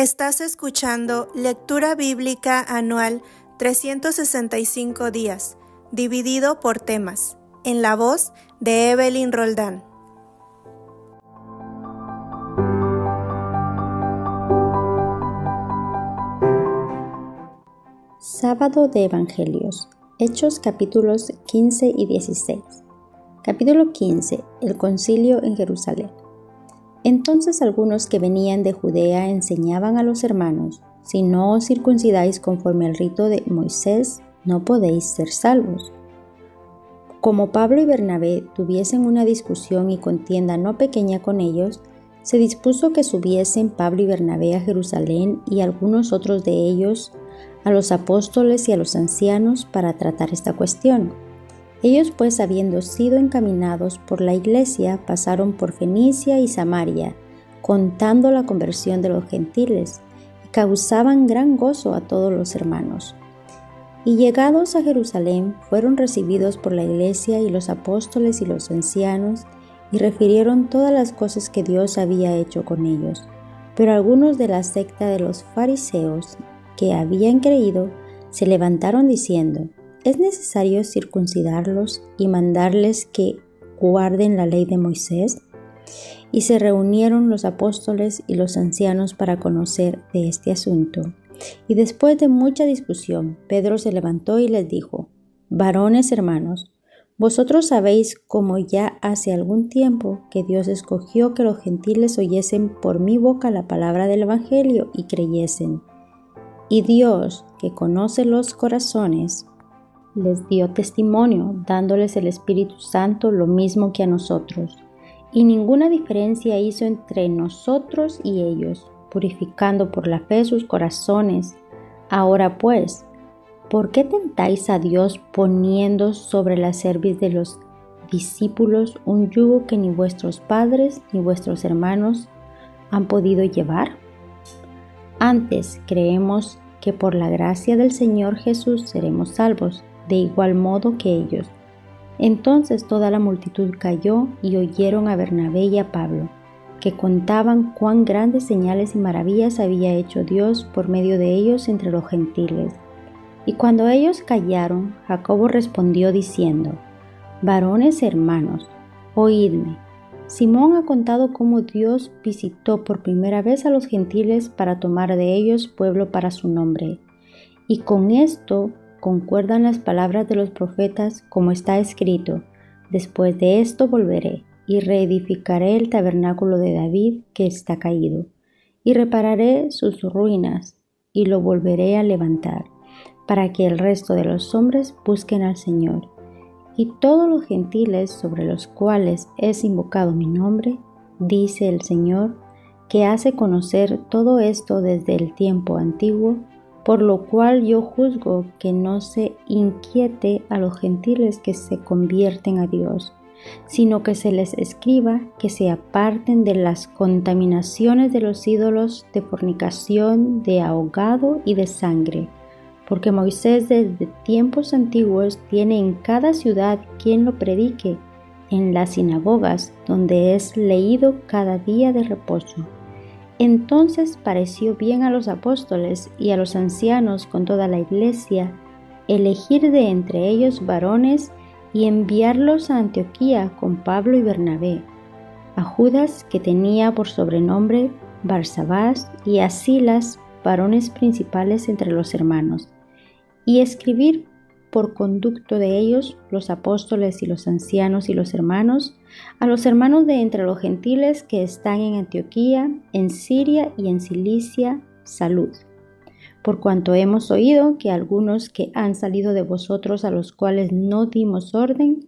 Estás escuchando Lectura Bíblica Anual 365 días, dividido por temas, en la voz de Evelyn Roldán. Sábado de Evangelios, Hechos capítulos 15 y 16. Capítulo 15. El concilio en Jerusalén. Entonces algunos que venían de Judea enseñaban a los hermanos: si no os circuncidáis conforme al rito de Moisés, no podéis ser salvos. Como Pablo y Bernabé tuviesen una discusión y contienda no pequeña con ellos, se dispuso que subiesen Pablo y Bernabé a Jerusalén y algunos otros de ellos a los apóstoles y a los ancianos para tratar esta cuestión. Ellos pues, habiendo sido encaminados por la iglesia, pasaron por Fenicia y Samaria, contando la conversión de los gentiles, y causaban gran gozo a todos los hermanos. Y llegados a Jerusalén, fueron recibidos por la iglesia y los apóstoles y los ancianos, y refirieron todas las cosas que Dios había hecho con ellos. Pero algunos de la secta de los fariseos, que habían creído, se levantaron diciendo: ¿es necesario circuncidarlos y mandarles que guarden la ley de Moisés? Y se reunieron los apóstoles y los ancianos para conocer de este asunto. Y después de mucha discusión, Pedro se levantó y les dijo: varones hermanos, vosotros sabéis cómo ya hace algún tiempo que Dios escogió que los gentiles oyesen por mi boca la palabra del Evangelio y creyesen. Y Dios, que conoce los corazones, les dio testimonio, dándoles el Espíritu Santo lo mismo que a nosotros. Y ninguna diferencia hizo entre nosotros y ellos, purificando por la fe sus corazones. Ahora pues, ¿por qué tentáis a Dios poniendo sobre la cerviz de los discípulos un yugo que ni vuestros padres ni vuestros hermanos han podido llevar? Antes creemos que por la gracia del Señor Jesús seremos salvos, de igual modo que ellos. Entonces toda la multitud cayó y oyeron a Bernabé y a Pablo, que contaban cuán grandes señales y maravillas había hecho Dios por medio de ellos entre los gentiles. Y cuando ellos callaron, Jacobo respondió diciendo: varones hermanos, oídme. Simón ha contado cómo Dios visitó por primera vez a los gentiles para tomar de ellos pueblo para su nombre. Y con esto concuerdan las palabras de los profetas, como está escrito: después de esto volveré y reedificaré el tabernáculo de David que está caído, y repararé sus ruinas y lo volveré a levantar, para que el resto de los hombres busquen al Señor. Y todos los gentiles sobre los cuales es invocado mi nombre, dice el Señor, que hace conocer todo esto desde el tiempo antiguo, por lo cual yo juzgo que no se inquiete a los gentiles que se convierten a Dios, sino que se les escriba que se aparten de las contaminaciones de los ídolos, de fornicación, de ahogado y de sangre. Porque Moisés desde tiempos antiguos tiene en cada ciudad quien lo predique, en las sinagogas donde es leído cada día de reposo. Entonces pareció bien a los apóstoles y a los ancianos con toda la iglesia elegir de entre ellos varones y enviarlos a Antioquía con Pablo y Bernabé, a Judas, que tenía por sobrenombre Barsabás, y a Silas, varones principales entre los hermanos, y escribir por conducto de ellos, los apóstoles y los ancianos y los hermanos, a los hermanos de entre los gentiles que están en Antioquía, en Siria y en Cilicia, salud. Por cuanto hemos oído que algunos que han salido de vosotros, a los cuales no dimos orden,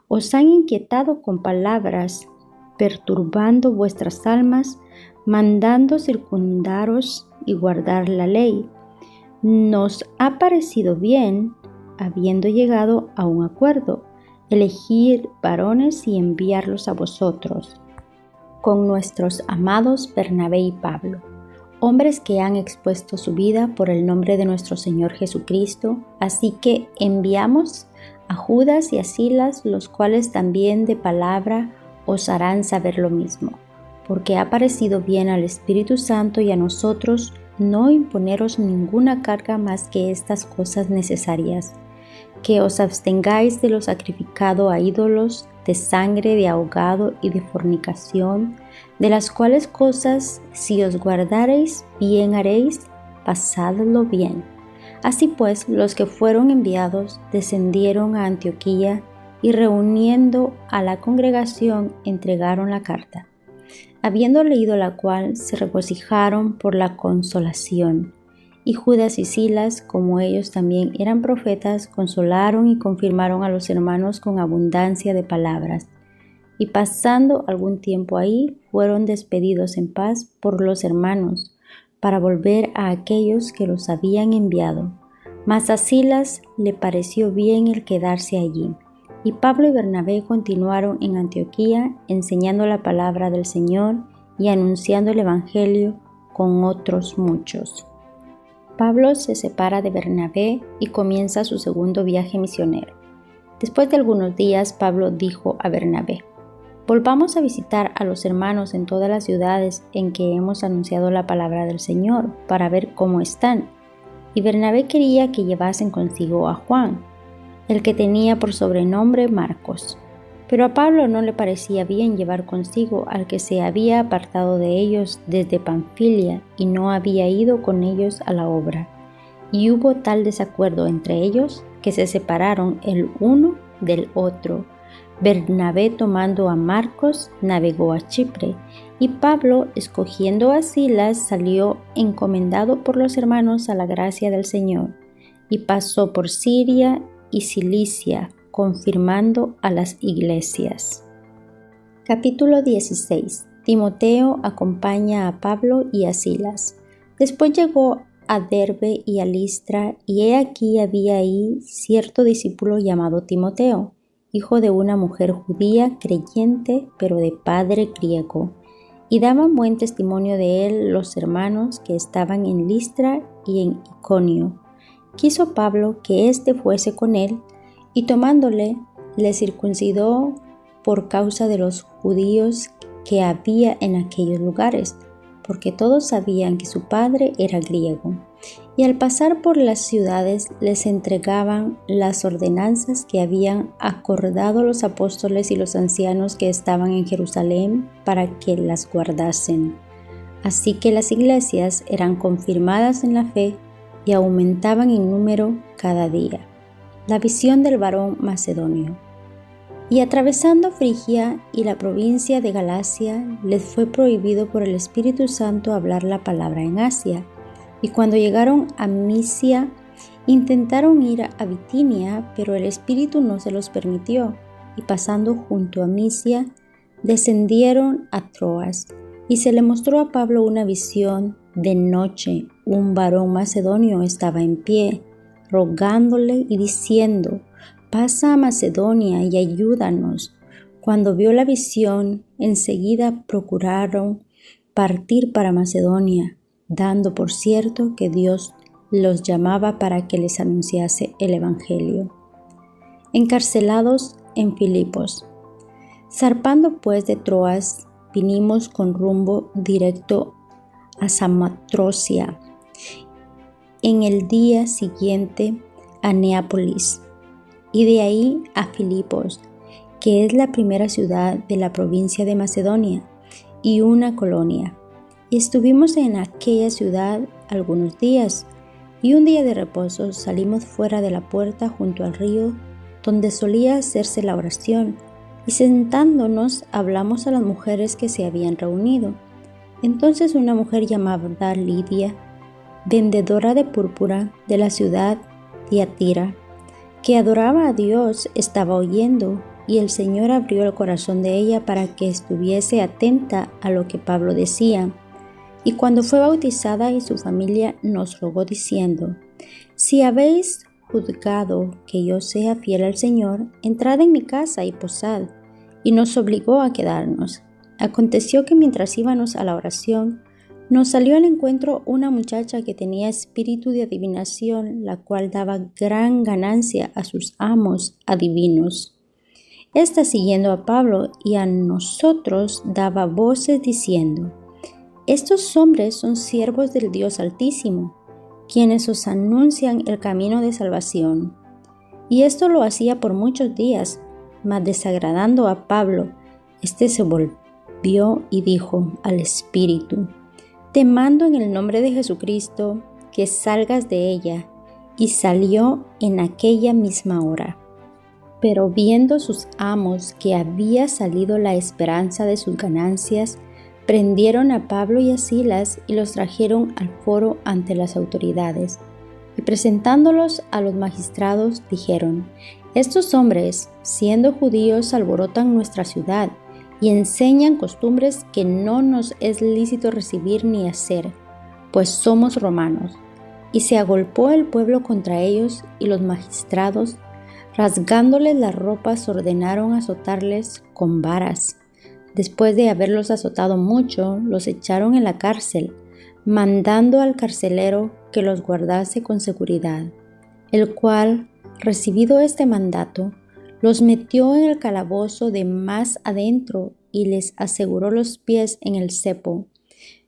os han inquietado con palabras, perturbando vuestras almas, mandando circundaros y guardar la ley. Nos ha parecido bien, habiendo llegado a un acuerdo, elegir varones y enviarlos a vosotros, con nuestros amados Bernabé y Pablo, hombres que han expuesto su vida por el nombre de nuestro Señor Jesucristo. Así que enviamos a Judas y a Silas, los cuales también de palabra os harán saber lo mismo. porque ha parecido bien al Espíritu Santo y a nosotros no imponeros ninguna carga más que estas cosas necesarias, que os abstengáis de lo sacrificado a ídolos, de sangre, de ahogado y de fornicación, de las cuales cosas, si os guardareis, bien haréis, pasadlo bien. Así pues, los que fueron enviados descendieron a Antioquía y reuniendo a la congregación entregaron la carta. Habiendo leído la cual, se regocijaron por la consolación. Y Judas y Silas, como ellos también eran profetas, consolaron y confirmaron a los hermanos con abundancia de palabras. Y pasando algún tiempo ahí, fueron despedidos en paz por los hermanos, para volver a aquellos que los habían enviado. Mas a Silas le pareció bien el quedarse allí. Y Pablo y Bernabé continuaron en Antioquía, enseñando la palabra del Señor y anunciando el Evangelio con otros muchos. Pablo se separa de Bernabé y comienza su segundo viaje misionero. Después de algunos días, Pablo dijo a Bernabé: «Volvamos a visitar a los hermanos en todas las ciudades en que hemos anunciado la palabra del Señor, para ver cómo están». Y Bernabé quería que llevasen consigo a Juan, el que tenía por sobrenombre Marcos. Pero a Pablo no le parecía bien llevar consigo al que se había apartado de ellos desde Panfilia y no había ido con ellos a la obra. Y hubo tal desacuerdo entre ellos que se separaron el uno del otro. Bernabé, tomando a Marcos, navegó a Chipre, y Pablo, escogiendo a Silas, salió encomendado por los hermanos a la gracia del Señor, y pasó por Siria y Cilicia, confirmando a las iglesias. Capítulo 16. Timoteo acompaña a Pablo y a Silas. Después llegó a Derbe y a Listra, y he aquí había ahí cierto discípulo llamado Timoteo, hijo de una mujer judía creyente, pero de padre griego, y daban buen testimonio de él los hermanos que estaban en Listra y en Iconio. Quiso Pablo que éste fuese con él, y tomándole, le circuncidó por causa de los judíos que había en aquellos lugares, porque todos sabían que su padre era griego. Y al pasar por las ciudades les entregaban las ordenanzas que habían acordado los apóstoles y los ancianos que estaban en Jerusalén para que las guardasen. Así que las iglesias eran confirmadas en la fe y aumentaban en número cada día. La visión del varón macedonio. Y atravesando Frigia y la provincia de Galacia, les fue prohibido por el Espíritu Santo hablar la palabra en Asia. Y cuando llegaron a Misia, intentaron ir a Bitinia, pero el Espíritu no se los permitió. Y pasando junto a Misia, descendieron a Troas. Y se le mostró a Pablo una visión de noche. Un varón macedonio estaba en pie, rogándole y diciendo: «Pasa a Macedonia y ayúdanos». Cuando vio la visión, enseguida procuraron partir para Macedonia, dando por cierto que Dios los llamaba para que les anunciase el Evangelio. Encarcelados en Filipos. Zarpando pues de Troas, vinimos con rumbo directo a Samotrocia. En el día siguiente a Neápolis, y de ahí a Filipos, que es la primera ciudad de la provincia de Macedonia y una colonia. Y estuvimos en aquella ciudad algunos días, y un día de reposo salimos fuera de la puerta junto al río, donde solía hacerse la oración, y sentándonos hablamos a las mujeres que se habían reunido. Entonces una mujer llamada Lidia, vendedora de púrpura de la ciudad Tiatira, que adoraba a Dios, estaba oyendo, y el Señor abrió el corazón de ella para que estuviese atenta a lo que Pablo decía. Y cuando fue bautizada y su familia nos rogó diciendo: «Si habéis juzgado que yo sea fiel al Señor, entrad en mi casa y posad». Y nos obligó a quedarnos. Aconteció que mientras íbamos a la oración, nos salió al encuentro una muchacha que tenía espíritu de adivinación, la cual daba gran ganancia a sus amos adivinos. Esta, siguiendo a Pablo y a nosotros, daba voces diciendo: estos hombres son siervos del Dios Altísimo, quienes os anuncian el camino de salvación. Y esto lo hacía por muchos días, mas desagradando a Pablo, éste se volvió y dijo al Espíritu: te mando en el nombre de Jesucristo que salgas de ella. Y salió en aquella misma hora. Pero viendo sus amos que había salido la esperanza de sus ganancias, prendieron a Pablo y a Silas y los trajeron al foro ante las autoridades. Y presentándolos a los magistrados, dijeron: estos hombres, siendo judíos, alborotan nuestra ciudad y enseñan costumbres que no nos es lícito recibir ni hacer, pues somos romanos. Y se agolpó el pueblo contra ellos, y los magistrados, rasgándoles las ropas, ordenaron azotarles con varas. Después de haberlos azotado mucho, los echaron en la cárcel, mandando al carcelero que los guardase con seguridad, el cual, recibido este mandato, los metió en el calabozo de más adentro y les aseguró los pies en el cepo.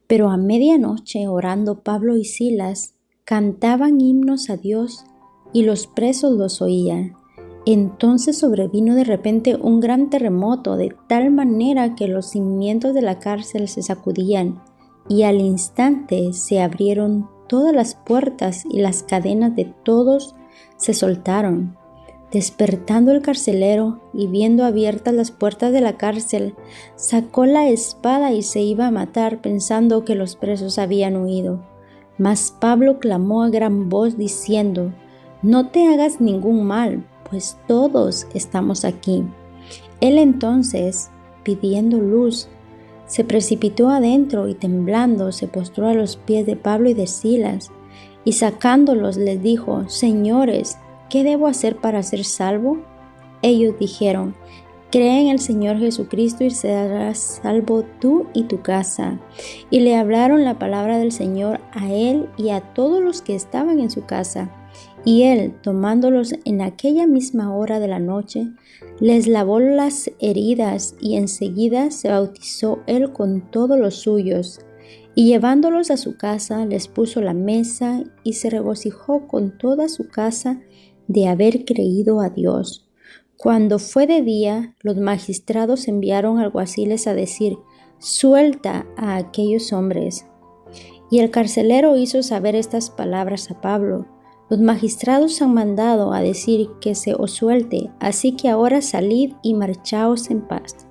Pero a medianoche, orando Pablo y Silas, cantaban himnos a Dios y los presos los oían. Entonces sobrevino de repente un gran terremoto, de tal manera que los cimientos de la cárcel se sacudían, y al instante se abrieron todas las puertas y las cadenas de todos se soltaron. Despertando el carcelero y viendo abiertas las puertas de la cárcel, sacó la espada y se iba a matar, pensando que los presos habían huido. Mas Pablo clamó a gran voz diciendo: no te hagas ningún mal, pues todos estamos aquí. Él entonces, pidiendo luz, se precipitó adentro y temblando se postró a los pies de Pablo y de Silas, y sacándolos les dijo: señores, ¿qué debo hacer para ser salvo? Ellos dijeron: cree en el Señor Jesucristo y serás salvo tú y tu casa. Y le hablaron la palabra del Señor a él y a todos los que estaban en su casa. Y él, tomándolos en aquella misma hora de la noche, les lavó las heridas y enseguida se bautizó él con todos los suyos. Y llevándolos a su casa, les puso la mesa y se regocijó con toda su casa de haber creído a Dios. Cuando fue de día, los magistrados enviaron alguaciles a decir: suelta a aquellos hombres. Y el carcelero hizo saber estas palabras a Pablo: los magistrados han mandado a decir que se os suelte, así que ahora salid y marchaos en paz.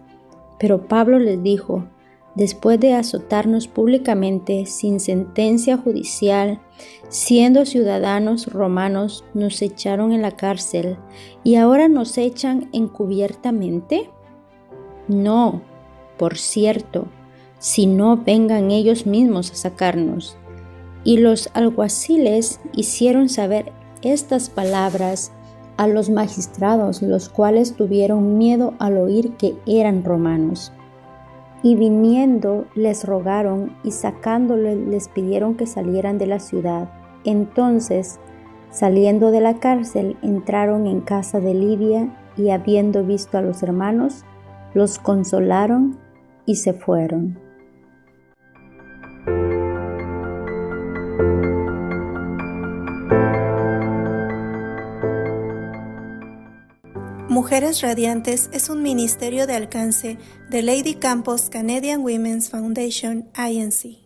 Pero Pablo les dijo: después de azotarnos públicamente, sin sentencia judicial, siendo ciudadanos romanos, nos echaron en la cárcel, ¿y ahora nos echan encubiertamente? No, por cierto, si no vengan ellos mismos a sacarnos. Y los alguaciles hicieron saber estas palabras a los magistrados, los cuales tuvieron miedo al oír que eran romanos. Y viniendo les rogaron y sacándoles les pidieron que salieran de la ciudad. Entonces, saliendo de la cárcel, entraron en casa de Lidia y habiendo visto a los hermanos, los consolaron y se fueron. Mujeres Radiantes es un ministerio de alcance de Lady Campos Canadian Women's Foundation, Inc.